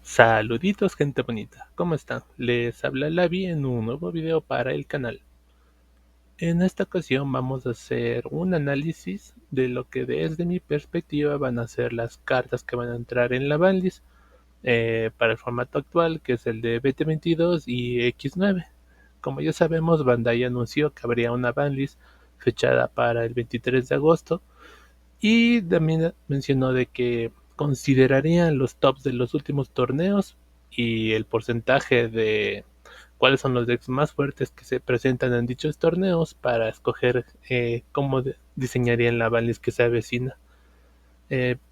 Saluditos gente bonita, ¿cómo están? Les habla Lavi en un nuevo video para el canal. En esta ocasión vamos a hacer un análisis de lo que desde mi perspectiva van a ser las cartas que van a entrar en la banlist para el formato actual, que es el de BT22 y X9. Como ya sabemos, Bandai anunció que habría una banlist fechada para el 23 de agosto y también mencionó de que considerarían los tops de los últimos torneos y el porcentaje de cuáles son los decks más fuertes que se presentan en dichos torneos para escoger cómo diseñarían la banlist que se avecina.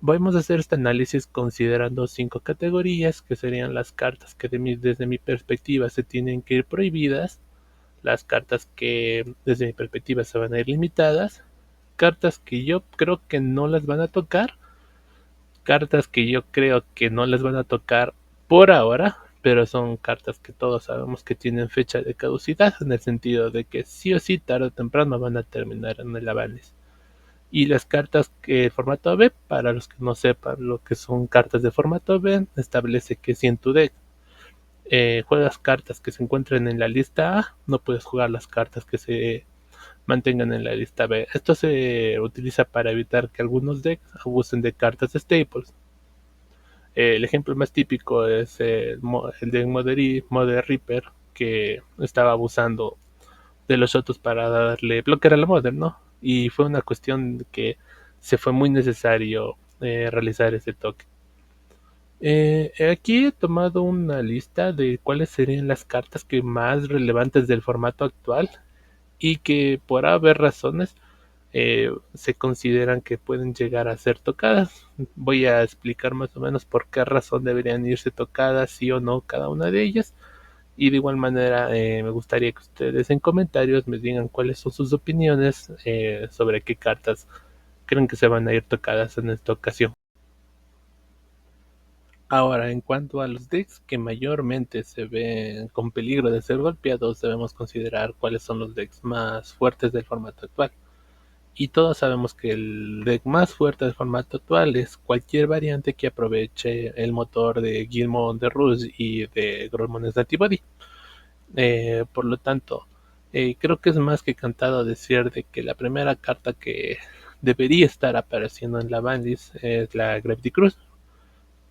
Vamos a hacer este análisis considerando 5 categorías que serían las cartas que desde mi perspectiva se tienen que ir prohibidas, las cartas que desde mi perspectiva se van a ir limitadas, cartas que yo creo que no las van a tocar, cartas que yo creo que no las van a tocar por ahora, pero son cartas que todos sabemos que tienen fecha de caducidad, en el sentido de que sí o sí, tarde o temprano van a terminar en el avales. Y las cartas que formato B, para los que no sepan lo que son cartas de formato B, establece que si en tu deck juegas cartas que se encuentren en la lista A, no puedes jugar las cartas que se mantengan en la lista B. Esto se utiliza para evitar que algunos decks abusen de cartas staples. El ejemplo más típico es el de Mother Reaper, que estaba abusando de los shotos para darle bloquear a la Mother, ¿no? Y fue una cuestión que se fue muy necesario realizar ese toque. Aquí he tomado una lista de cuáles serían las cartas que más relevantes del formato actual y que por haber razones se consideran que pueden llegar a ser tocadas. Voy a explicar más o menos por qué razón deberían irse tocadas, sí o no, cada una de ellas. Y de igual manera me gustaría que ustedes en comentarios me digan cuáles son sus opiniones sobre qué cartas creen que se van a ir tocadas en esta ocasión. Ahora, en cuanto a los decks que mayormente se ven con peligro de ser golpeados, debemos considerar cuáles son los decks más fuertes del formato actual. Y todos sabemos que el deck más fuerte del formato actual es cualquier variante que aproveche el motor de Guilmon de Rouge y de Grommones Antibody. Por lo tanto, creo que es más que cantado decir de que la primera carta que debería estar apareciendo en la banlist es la Gravity Cruise,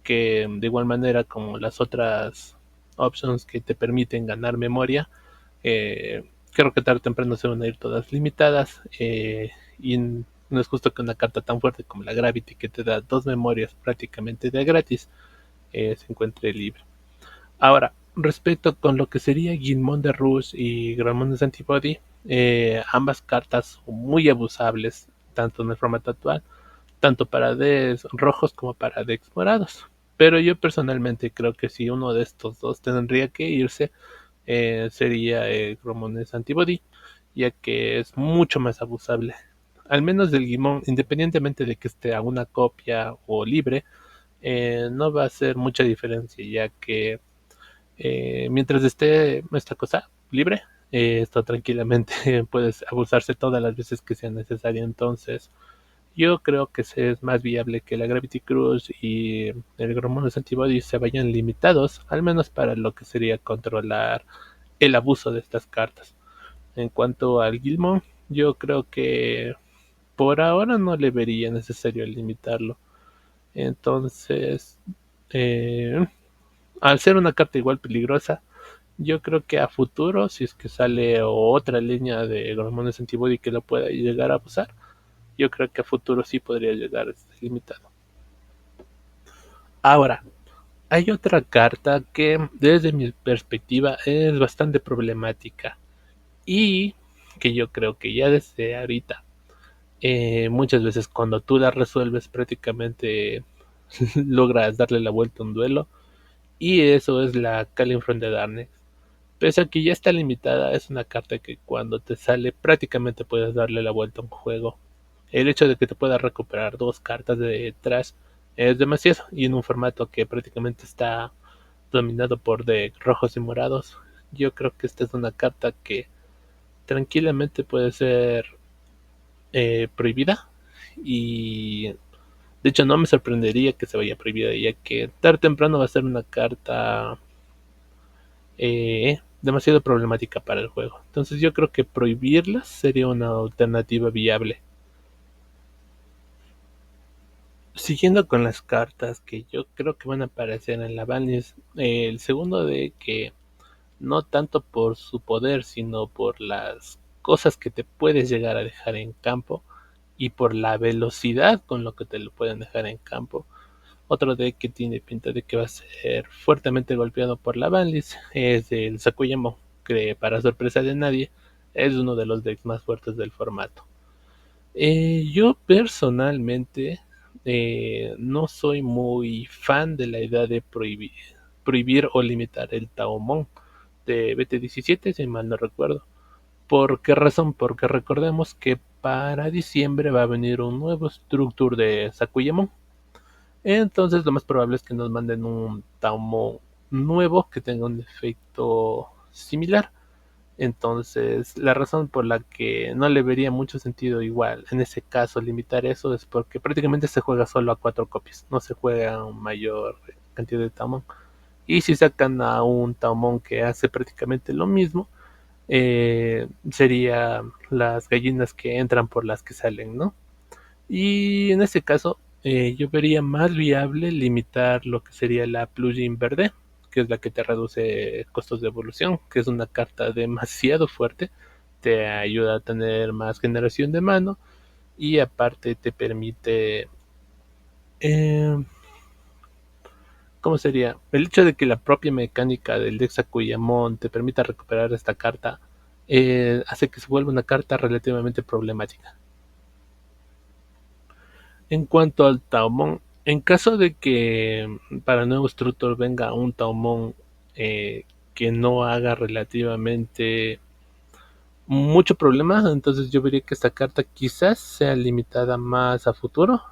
que de igual manera como las otras options que te permiten ganar memoria, creo que tarde o temprano se van a ir todas limitadas y no es justo que una carta tan fuerte como la Gravity, que te da 2 memorias prácticamente de gratis, se encuentre libre. Ahora, respecto con lo que sería Guilmon de Rouge y Gramones Antibody, ambas cartas son muy abusables, tanto en el formato actual, tanto para decks rojos como para decks morados. Pero yo personalmente creo que si uno de estos dos tendría que irse, sería Gramones Antibody, ya que es mucho más abusable. Al menos del Guimón, independientemente de que esté a una copia o libre, no va a hacer mucha diferencia, ya que mientras esté esta cosa libre, esto tranquilamente puedes abusarse todas las veces que sea necesario. Entonces, yo creo que es más viable que la Gravity Cruise y el Gromonos Antibody se vayan limitados, al menos para lo que sería controlar el abuso de estas cartas. En cuanto al Gilmon, yo creo que por ahora no le vería necesario limitarlo. Entonces, eh, al ser una carta igual peligrosa, yo creo que a futuro, si es que sale otra línea de hormonas antibody que lo pueda llegar a abusar, yo creo que a futuro sí podría llegar a estar limitado. Ahora, hay otra carta que desde mi perspectiva es bastante problemática y que yo creo que ya desde ahorita, muchas veces cuando tú la resuelves prácticamente logras darle la vuelta a un duelo, y eso es la Calling from the Darkness. Pese a que ya está limitada, es una carta que cuando te sale prácticamente puedes darle la vuelta a un juego. El hecho de que te puedas recuperar 2 cartas de detrás es demasiado, y en un formato que prácticamente está dominado por de rojos y morados, yo creo que esta es una carta que tranquilamente puede ser prohibida y De hecho, no me sorprendería que se vaya prohibida, ya que tarde o temprano va a ser una carta demasiado problemática para el juego. Entonces yo creo que prohibirlas sería una alternativa viable. Siguiendo con las cartas que yo creo que van a aparecer en la banlist, el segundo de que no tanto por su poder, sino por las cosas que te puedes llegar a dejar en campo y por la velocidad con lo que te lo pueden dejar en campo. Otro deck que tiene pinta de que va a ser fuertemente golpeado por la banlist es el Sakuyamo, que para sorpresa de nadie es uno de los decks más fuertes del formato. Yo personalmente no soy muy fan de la idea de prohibir o limitar el Taomon de BT17, si mal no recuerdo. ¿Por qué razón? Porque recordemos que para diciembre va a venir un nuevo Structure de Sakuyamon. Entonces lo más probable es que nos manden un Taomon nuevo que tenga un efecto similar. Entonces, la razón por la que no le vería mucho sentido igual en ese caso limitar eso es porque prácticamente se juega solo a 4 copias, no se juega a mayor cantidad de Taumon. Y si sacan a un Taumon que hace prácticamente lo mismo, sería las gallinas que entran por las que salen, ¿no? Y en ese caso, yo vería más viable limitar lo que sería la plugin verde, que es la que te reduce costos de evolución, que es una carta demasiado fuerte, te ayuda a tener más generación de mano y aparte te permite, eh, ¿cómo sería? El hecho de que la propia mecánica del Dexacuyamon te permita recuperar esta carta hace que se vuelva una carta relativamente problemática. En cuanto al Taumon, en caso de que para nuevos Tutor venga un Taumon que no haga relativamente mucho problema, entonces yo vería que esta carta quizás sea limitada más a futuro,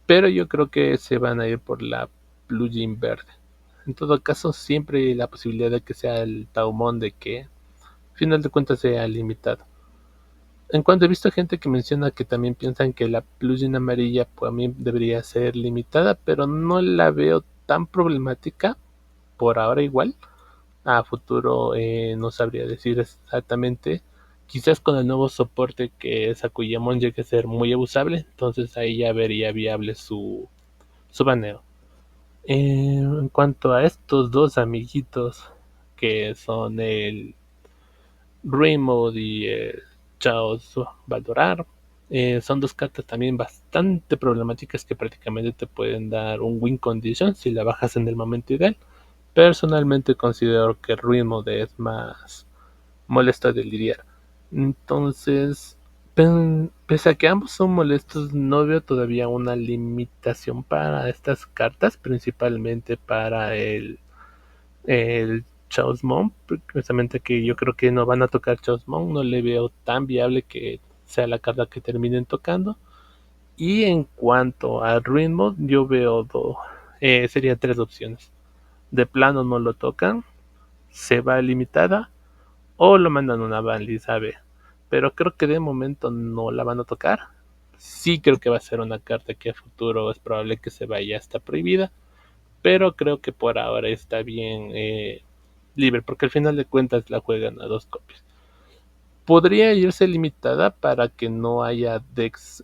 pero yo creo que se van a ir por la plugin verde. En todo caso, siempre hay la posibilidad de que sea el Taumon de que, al final de cuentas, sea limitado. En cuanto he visto gente que menciona que también piensan que la plugin amarilla pues a mí debería ser limitada, pero no la veo tan problemática por ahora igual. A futuro no sabría decir exactamente. Quizás con el nuevo soporte que Sakuyamon llegue a ser muy abusable, entonces ahí ya vería viable su baneo. En cuanto a estos dos amiguitos que son el Rainbow y Chaos Valdorar. Son dos cartas también bastante problemáticas que prácticamente te pueden dar un win condition si la bajas en el momento ideal. Personalmente considero que Ruin Mode es más molesto de lidiar. Entonces, pese a que ambos son molestos, no veo todavía una limitación para estas cartas, principalmente para el Chaos Mom, precisamente que yo creo que no van a tocar Chaos Mom, no le veo tan viable que sea la carta que terminen tocando. Y en cuanto a Ruin Mode, yo veo serían tres opciones. De plano no lo tocan, se va limitada o lo mandan a una banlist AB. Pero creo que de momento no la van a tocar. Sí creo que va a ser una carta que a futuro es probable que se vaya hasta prohibida, pero creo que por ahora está bien libre, porque al final de cuentas la juegan a 2 copias. Podría irse limitada para que no haya decks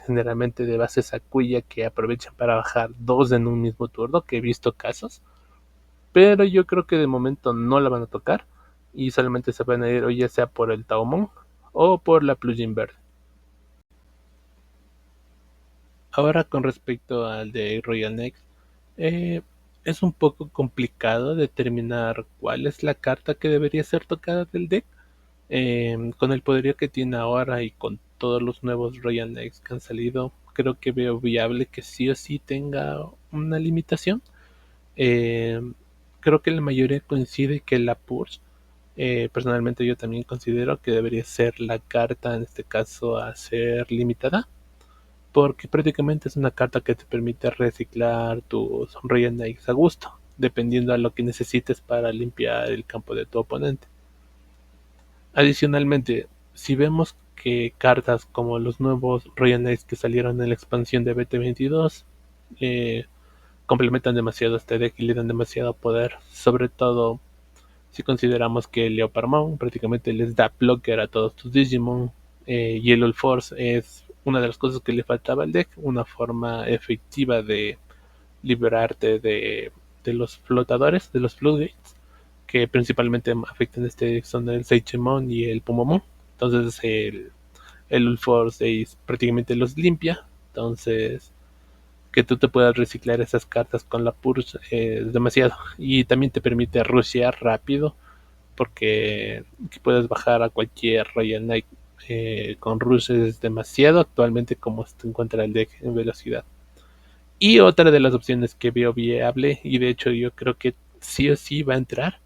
generalmente de base Sakuya que aprovechan para bajar dos en un mismo turno, que he visto casos, pero yo creo que de momento no la van a tocar y solamente se van a ir o ya sea por el Taomon o por la plugin verde. Ahora con respecto al de Royal Next, eh, es un poco complicado determinar cuál es la carta que debería ser tocada del deck. Con el poderío que tiene ahora y con todos los nuevos Royal Knights que han salido, creo que veo viable que sí o sí tenga una limitación. Eh, Creo que la mayoría coincide que la Purge, personalmente yo también considero que debería ser la carta en este caso a ser limitada, porque prácticamente es una carta que te permite reciclar tus Royal Knights a gusto, dependiendo a lo que necesites para limpiar el campo de tu oponente. Adicionalmente, si vemos que cartas como los nuevos Royal Knights que salieron en la expansión de BT22 eh, complementan demasiado este deck y le dan demasiado poder, sobre todo si consideramos que Leopardmon prácticamente les da blocker a todos tus Digimon. Yellow Force es una de las cosas que le faltaba al deck, una forma efectiva de liberarte de los flotadores, de los floodgates, que principalmente afectan este deck son el Seichemon y el Pumomon. Entonces el Ulforce prácticamente los limpia. Entonces que tú te puedas reciclar esas cartas con la Purge es demasiado. Y también te permite rushear rápido porque puedes bajar a cualquier Royal Knight con Rush es demasiado actualmente como se encuentra el deck en velocidad. Y otra de las opciones que veo viable, y de hecho yo creo que sí o sí va a entrar,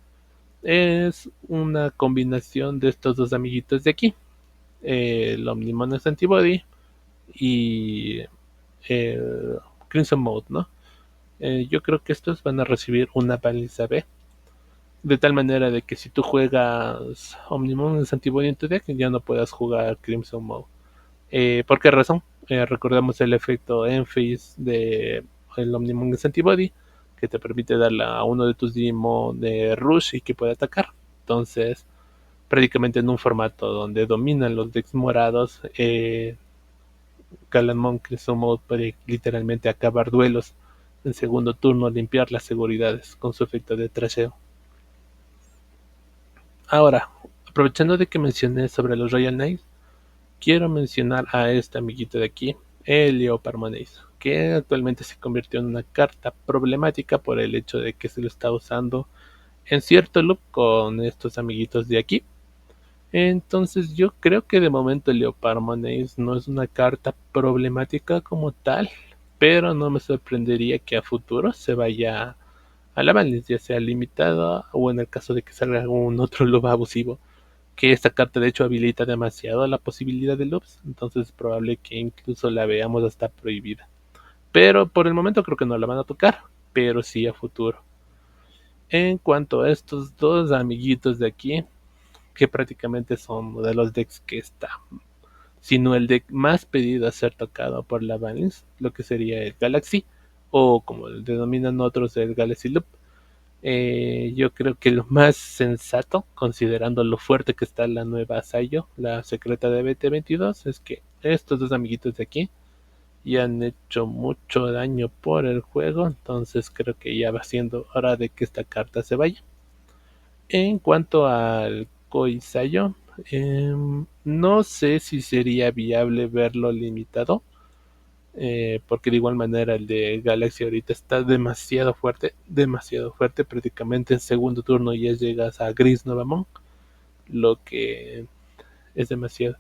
es una combinación de estos dos amiguitos de aquí, el Omnimonas Antibody y el Crimson Mode, ¿no? Yo creo que estos van a recibir una baliza B, de tal manera de que si tú juegas Omnimon Antibody en tu deck, ya no puedas jugar Crimson Mode. ¿Por qué razón? Recordamos el efecto Enfys de el Omnimon Antibody, que te permite darle a uno de tus Digimon de Rush y que puede atacar. Entonces, prácticamente en un formato donde dominan los decks morados, Galamon Crimson Mode puede literalmente acabar duelos en segundo turno, limpiar las seguridades con su efecto de trasheo. Ahora, aprovechando de que mencioné sobre los Royal Knights, quiero mencionar a este amiguito de aquí, el Leopardmonace, que actualmente se convirtió en una carta problemática por el hecho de que se lo está usando en cierto loop con estos amiguitos de aquí. Entonces yo creo que de momento el Leopardmonace no es una carta problemática como tal, pero no me sorprendería que a futuro se vaya a la banlist, ya sea limitada o en el caso de que salga algún otro loop abusivo, que esta carta de hecho habilita demasiado la posibilidad de loops, entonces es probable que incluso la veamos hasta prohibida. Pero por el momento creo que no la van a tocar, pero sí a futuro. En cuanto a estos dos amiguitos de aquí, que prácticamente son de los decks que está, sino el deck más pedido a ser tocado por la Balance, lo que sería el Galaxy, o como lo denominan otros, el Galaxy Loop. Yo creo que lo más sensato, considerando lo fuerte que está la nueva Sayo, la secreta de BT22, es que estos dos amiguitos de aquí ya han hecho mucho daño por el juego, entonces creo que ya va siendo hora de que esta carta se vaya. En cuanto al Koi Sayo, no sé si sería viable verlo limitado, porque de igual manera el de Galaxy ahorita está demasiado fuerte, prácticamente en segundo turno ya llegas a Gris Novamon, lo que es demasiado.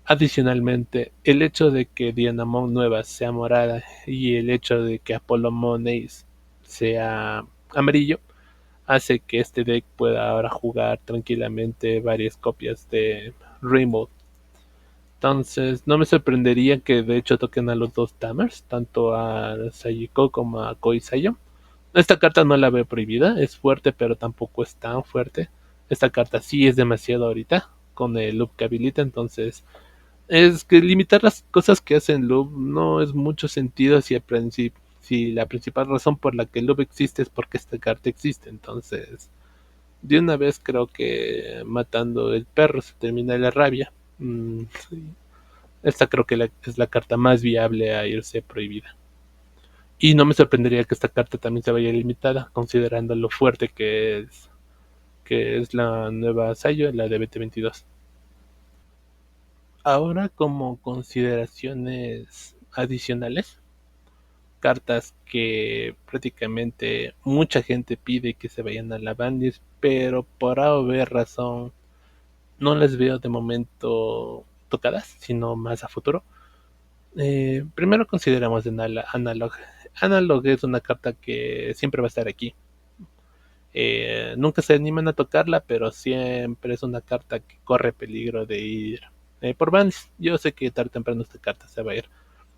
Adicionalmente, el hecho de que Dianamon nueva sea morada y el hecho de que Apollomon Ace sea amarillo hace que este deck pueda ahora jugar tranquilamente varias copias de Rainbow. Entonces, no me sorprendería que de hecho toquen a los dos Tamers, tanto a Sayiko como a Koisayo. Esta carta no la veo prohibida, es fuerte, pero tampoco es tan fuerte. Esta carta sí es demasiado ahorita, con el loop que habilita, entonces es que limitar las cosas que hacen loop no es mucho sentido si la principal razón por la que el loop existe es porque esta carta existe. Entonces, de una vez creo que matando el perro se termina la rabia. Esta creo que es la carta más viable a irse prohibida. Y no me sorprendería que esta carta también se vaya limitada, considerando lo fuerte que es la nueva Sayo, la de BT22. Ahora, como consideraciones adicionales, cartas que prácticamente mucha gente pide que se vayan a la bandis, pero por A o B razón no las veo de momento tocadas, sino más a futuro. Primero consideramos en Analog. Analog es una carta que siempre va a estar aquí. Nunca se animan a tocarla, pero siempre es una carta que corre peligro de ir por bans. Yo sé que tarde o temprano esta carta se va a ir.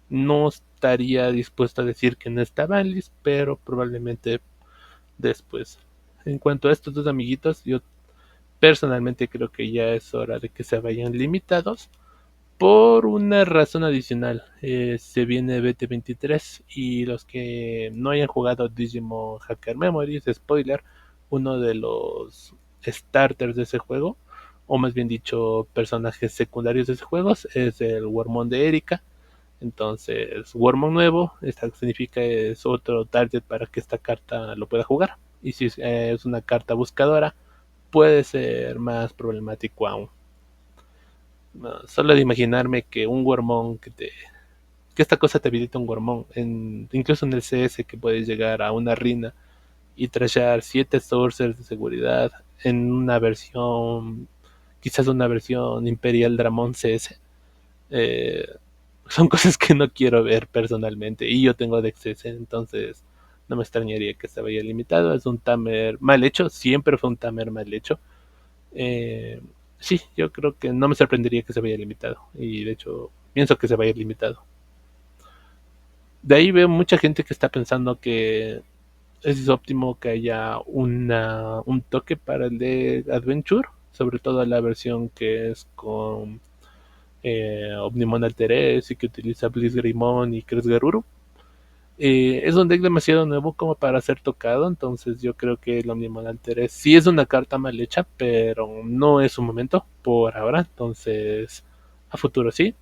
No estaría dispuesto a decir que no está banlist, pero probablemente después. En cuanto a estos dos amiguitos, yo personalmente creo que ya es hora de que se vayan limitados, Por una razón adicional, se viene BT23 y los que no hayan jugado Digimon Hacker Memories, spoiler, uno de los starters de ese juego, o más bien dicho, personajes secundarios de ese juego, es el Wormmon de Erika. Entonces, Wormmon nuevo, esta significa es otro target para que esta carta lo pueda jugar. Y si es una carta buscadora, puede ser más problemático aún. No, solo de imaginarme que un Wormmon que esta cosa te habilita un Wormmon, incluso en el CS que puedes llegar a una rina y trashear 7 sources de seguridad en una versión, quizás una versión Imperial Dramon CS. eh, Son cosas que no quiero ver personalmente y yo tengo de exceso, entonces no me extrañaría que se vaya limitado. Es un tamer mal hecho, siempre fue un tamer mal hecho. eh, sí, yo creo que no me sorprendería que se vaya limitado y de hecho pienso que se vaya limitado. De ahí veo mucha gente que está pensando que es óptimo que haya un toque para el de Adventure, sobre todo la versión que es con Omnimon Alteres y que utiliza Blitzgreymon y Kresgaruru. Es un deck demasiado nuevo como para ser tocado, entonces yo creo que el Omnimon Alteres sí es una carta mal hecha, pero no es su momento por ahora, entonces a futuro sí.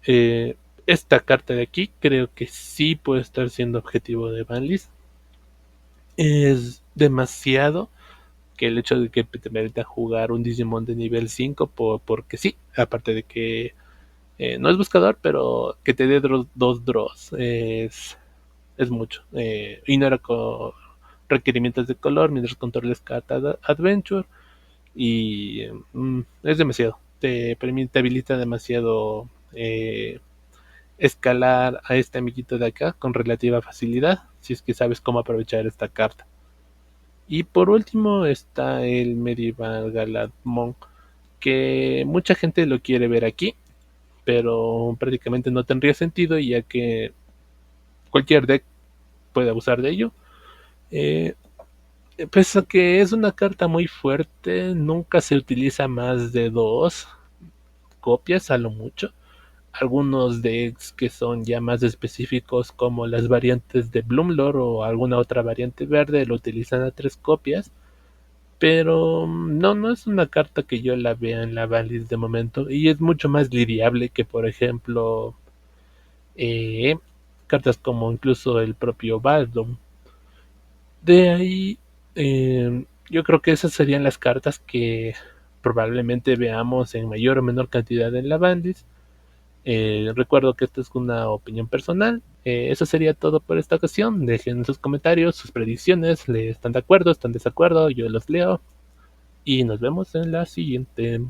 Eh, Esta carta de aquí creo que sí puede estar siendo objetivo de banlist. Es demasiado que el hecho de que te permita jugar un Digimon de nivel 5 porque sí, aparte de que no es buscador, pero que te dé dos draws es mucho. Y no era con requerimientos de color mientras controles carta Adventure y es demasiado. Te permite, habilita demasiado escalar a este amiguito de acá con relativa facilidad si es que sabes cómo aprovechar esta carta. Y por último está el Medieval Galadmon, que mucha gente lo quiere ver aquí, pero prácticamente no tendría sentido ya que cualquier deck puede abusar de ello. Eh, Pese a que es una carta muy fuerte, nunca se utiliza más de dos copias a lo mucho. Algunos decks que son ya más específicos como las variantes de Bloomlord o alguna otra variante verde lo utilizan a tres copias. Pero no es una carta que yo la vea en la Valis de momento. Y es mucho más lidiable que, por ejemplo, eh, cartas como incluso el propio Baldom. De ahí, yo creo que esas serían las cartas que probablemente veamos en mayor o menor cantidad en la Bandis. Recuerdo que esto es una opinión personal. Eso sería todo por esta ocasión. Dejen sus comentarios, sus predicciones. ¿Le están de acuerdo? ¿Están de desacuerdo? Yo los leo. Y nos vemos en la siguiente.